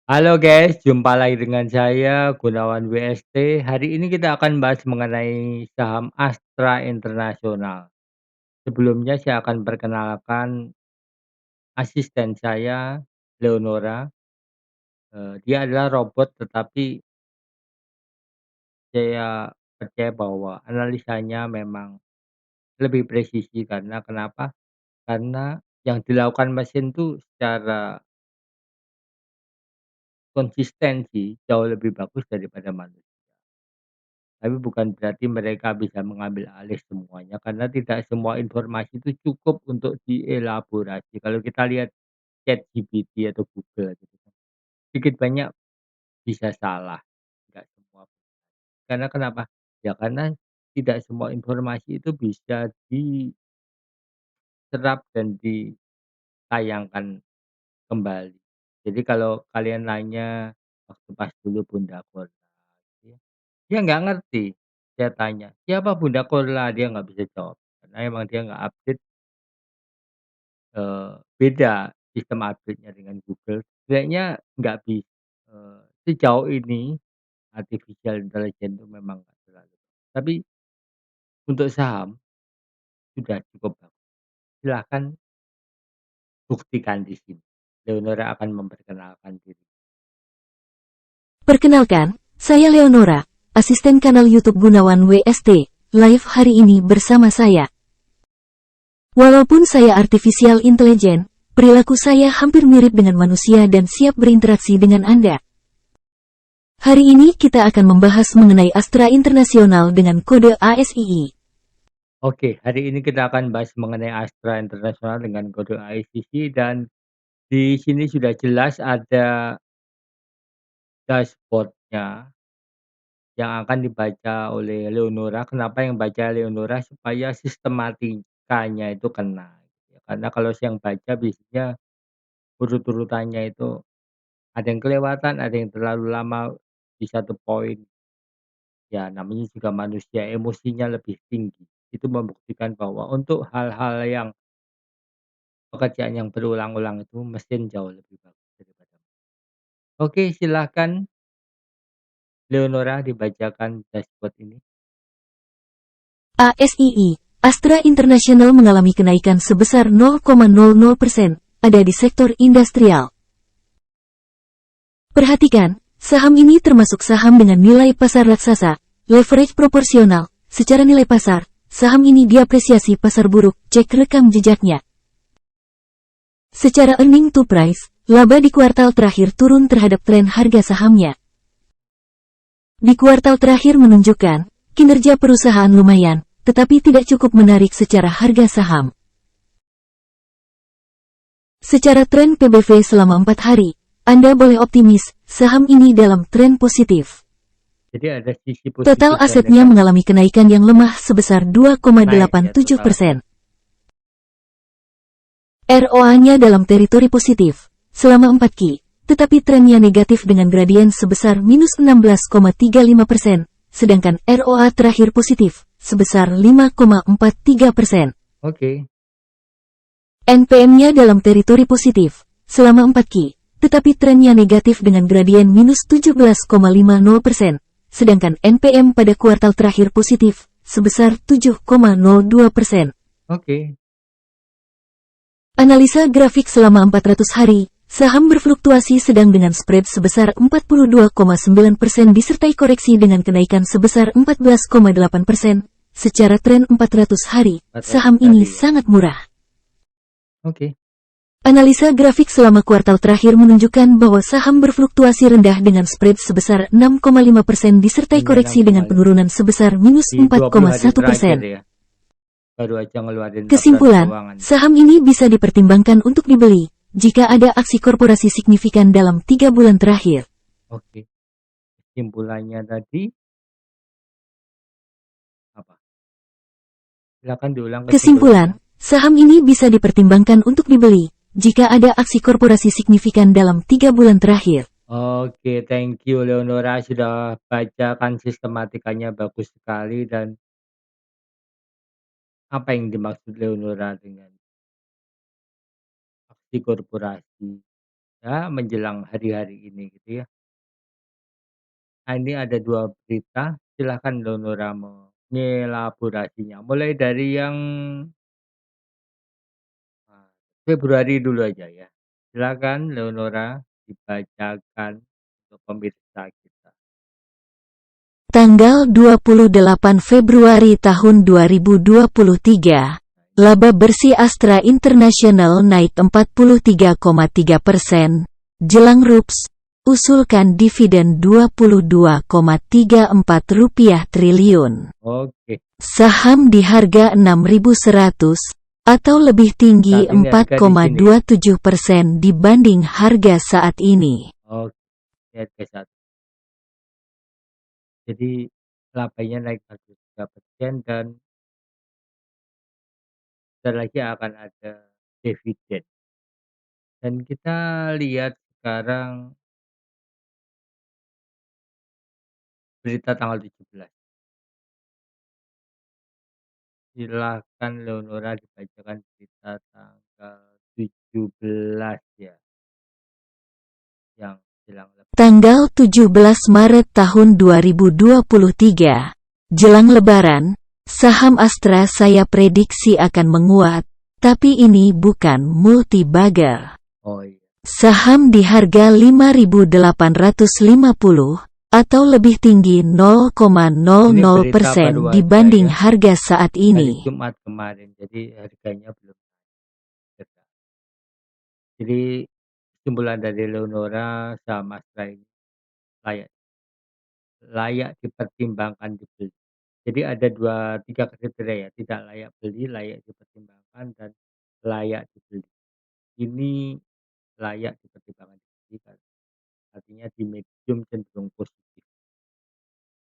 Halo guys, jumpa lagi dengan saya Gunawan WST. Hari ini kita akan bahas mengenai saham Astra Internasional. Sebelumnya saya akan perkenalkan asisten saya, Leonora. Dia adalah robot, tetapi saya percaya bahwa analisanya memang lebih presisi karena kenapa? Karena yang dilakukan mesin itu secara konsistensi jauh lebih bagus daripada manusia. Tapi bukan berarti mereka bisa mengambil alih semuanya, karena tidak semua informasi itu cukup untuk dielaborasi. Kalau kita lihat ChatGPT atau Google gitu kan, sedikit banyak bisa salah, nggak semua. Karena kenapa? Ya karena tidak semua informasi itu bisa diserap dan ditayangkan kembali. Jadi kalau kalian nanya waktu pas dulu Bunda Korla, gitu ya, dia nggak ngerti. Saya tanya, "Siapa Bunda Korla?" Dia nggak bisa jawab, karena emang dia nggak update, beda sistem update-nya dengan Google. Sebenarnya nggak sejauh ini artificial intelligence itu memang nggak terlalu. Tapi untuk saham sudah cukup bagus. Silahkan buktikan di sini. Leonora akan memperkenalkan diri. Perkenalkan, saya Leonora, asisten kanal YouTube Gunawan WST, live hari ini bersama saya. Walaupun saya artificial intelligence, perilaku saya hampir mirip dengan manusia dan siap berinteraksi dengan Anda. Hari ini kita akan membahas mengenai Astra Internasional dengan kode ASII. Oke, hari ini kita akan bahas mengenai Astra Internasional dengan kode ICC, dan di sini sudah jelas ada dashboard-nya yang akan dibaca oleh Leonora. Kenapa yang baca Leonora? Supaya sistematikanya itu kena, gitu ya. Karena kalau yang baca biasanya urut-urutannya itu ada yang kelewatan, ada yang terlalu lama di satu poin. Ya namanya juga manusia, emosinya lebih tinggi. Itu membuktikan bahwa untuk hal-hal yang pekerjaan yang berulang-ulang itu mesin jauh lebih bagus daripada. Oke, silahkan Leonora dibacakan dashboard ini. ASII, Astra International mengalami kenaikan sebesar 0,00%, ada di sektor industrial. Perhatikan, saham ini termasuk saham dengan nilai pasar raksasa, leverage proporsional. Secara nilai pasar, saham ini diapresiasi pasar buruk, cek rekam jejaknya. Secara earning to price, laba di kuartal terakhir turun terhadap tren harga sahamnya. Di kuartal terakhir menunjukkan, kinerja perusahaan lumayan, tetapi tidak cukup menarik secara harga saham. Secara tren PBV selama 4 hari, Anda boleh optimis, saham ini dalam tren positif. Jadi ada sisi Total positif dan asetnya negatif. mengalami kenaikan yang lemah sebesar Naik ya total aset. 2,87%. ROA-nya dalam teritori positif, selama 4Q, tetapi trennya negatif dengan gradien sebesar minus 16,35%, sedangkan ROA terakhir positif, sebesar 5,43%. Oke. NPM-nya dalam teritori positif, selama 4Q, tetapi trennya negatif dengan gradien minus 17,50%, sedangkan NPM pada kuartal terakhir positif, sebesar 7,02%. Oke. Analisa grafik selama 400 hari, saham berfluktuasi sedang dengan spread sebesar 42,9% disertai koreksi dengan kenaikan sebesar 14,8%. Secara tren 400 hari, 400 saham ini hari ya. sangat murah. Oke. Analisa grafik selama kuartal terakhir menunjukkan bahwa saham berfluktuasi rendah dengan spread sebesar 6,5% disertai Hanya koreksi dengan 6,5 penurunan sebesar minus di 20 hari terakhir 4,1%. ya. Baru aja ngeluarin laporan Kesimpulan, keuangan. saham ini bisa dipertimbangkan untuk dibeli jika ada aksi korporasi signifikan dalam 3 bulan terakhir. Oke. Kesimpulannya tadi apa? Silakan diulang kesimpulannya. Kesimpulan, saham ini bisa dipertimbangkan untuk dibeli jika ada aksi korporasi signifikan dalam 3 bulan terakhir. Oke, thank you Leonora sudah bacakan sistematikanya bagus sekali. Dan apa yang dimaksud Leonora dengan aksi korporasi? ya menjelang hari-hari ini gitu ya. Nah, ini ada 2 berita, silahkan Leonora mengelaborasinya. Mulai dari yang, Februari dulu aja ya. Silakan Leonora dibacakan untuk pemirsa kita. Tanggal 28 Februari tahun 2023, laba bersih Astra International naik 43,3%. Jelang RUPS, usulkan dividen Rp22,34 triliun. Oke, Saham di harga 6.100 atau lebih tinggi saat ini harga di sini ya? 4,27% dibanding harga saat ini. Oke, harga saat jadi labanya naik 43% dan sebentar lagi akan ada dividen. Dan kita lihat sekarang berita tanggal 17. Silakan Leonora dibacakan berita tanggal 17 ya, yang jelang Tanggal 17 Maret tahun 2023. Jelang Lebaran, saham Astra saya prediksi akan menguat, tapi ini bukan multi-bagger. oh iya, Saham di harga 5.850 atau lebih tinggi ini berita 0,00% baru aja dibanding ya, harga saat hari ini. Jumat kemarin, jadi harganya belum tetap. Jadi kesimpulan dari Leonora saham Astra ini layak layak dipertimbangkan dibeli. Jadi ada 2 3 kriteria ya, tidak layak beli, layak dipertimbangkan, dan layak dibeli. Ini layak dipertimbangkan dibeli kan, artinya di medium cenderung positif.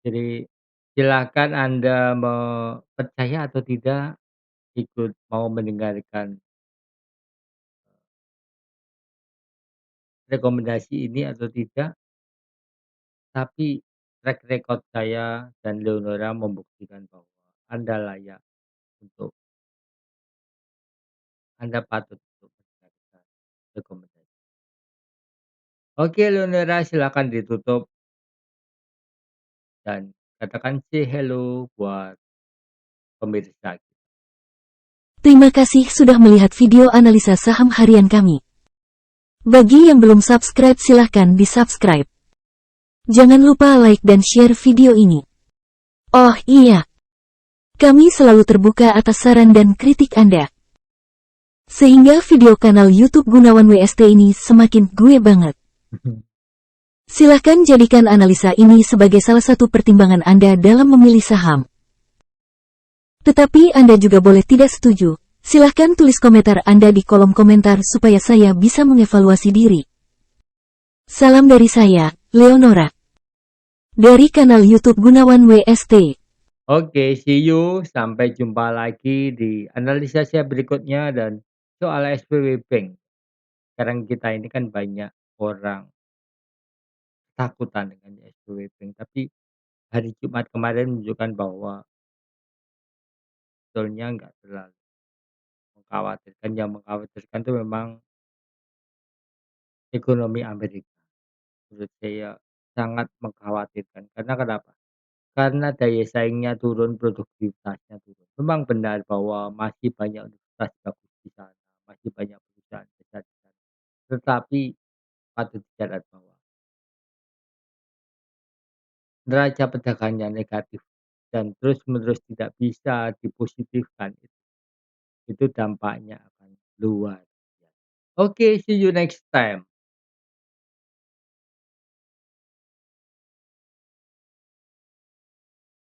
Jadi silakan Anda mau percaya atau tidak, ikut mau mendengarkan rekomendasi ini atau tidak, tapi track record saya dan Leonora membuktikan bahwa Anda layak untuk Anda patut untuk mendengarkan rekomendasi. Oke Leonora, silakan ditutup dan katakan say hello buat pemirsa. Terima kasih sudah melihat video analisa saham harian kami. Bagi yang belum subscribe silahkan di-subscribe. Jangan lupa like dan share video ini. Oh iya, kami selalu terbuka atas saran dan kritik Anda. Sehingga video kanal YouTube Gunawan WST ini semakin gue banget. Silahkan jadikan analisa ini sebagai salah satu pertimbangan Anda dalam memilih saham. Tetapi Anda juga boleh tidak setuju. Silahkan tulis komentar Anda di kolom komentar supaya saya bisa mengevaluasi diri. Salam dari saya, Leonora. Dari kanal YouTube Gunawan WST. Oke, see you. Sampai jumpa lagi di analisa saya berikutnya dan soal SPW Bank. Sekarang kita ini kan banyak orang takutan dengan SPW Bank, tapi hari Jumat kemarin menunjukkan bahwa sebetulnya nggak terlalu mengkhawatirkan. Yang mengkhawatirkan itu memang ekonomi Amerika. Menurut saya sangat mengkhawatirkan. Karena kenapa? Karena daya saingnya turun, produktivitasnya turun. Memang benar bahwa masih banyak universitas bagus di sana, masih banyak perusahaan besar di sana. Tetapi patut dicatat bahwa neraca perdagangannya negatif dan terus-menerus tidak bisa dipositifkan, itu dampaknya akan luar biasa. Oke, see you next time.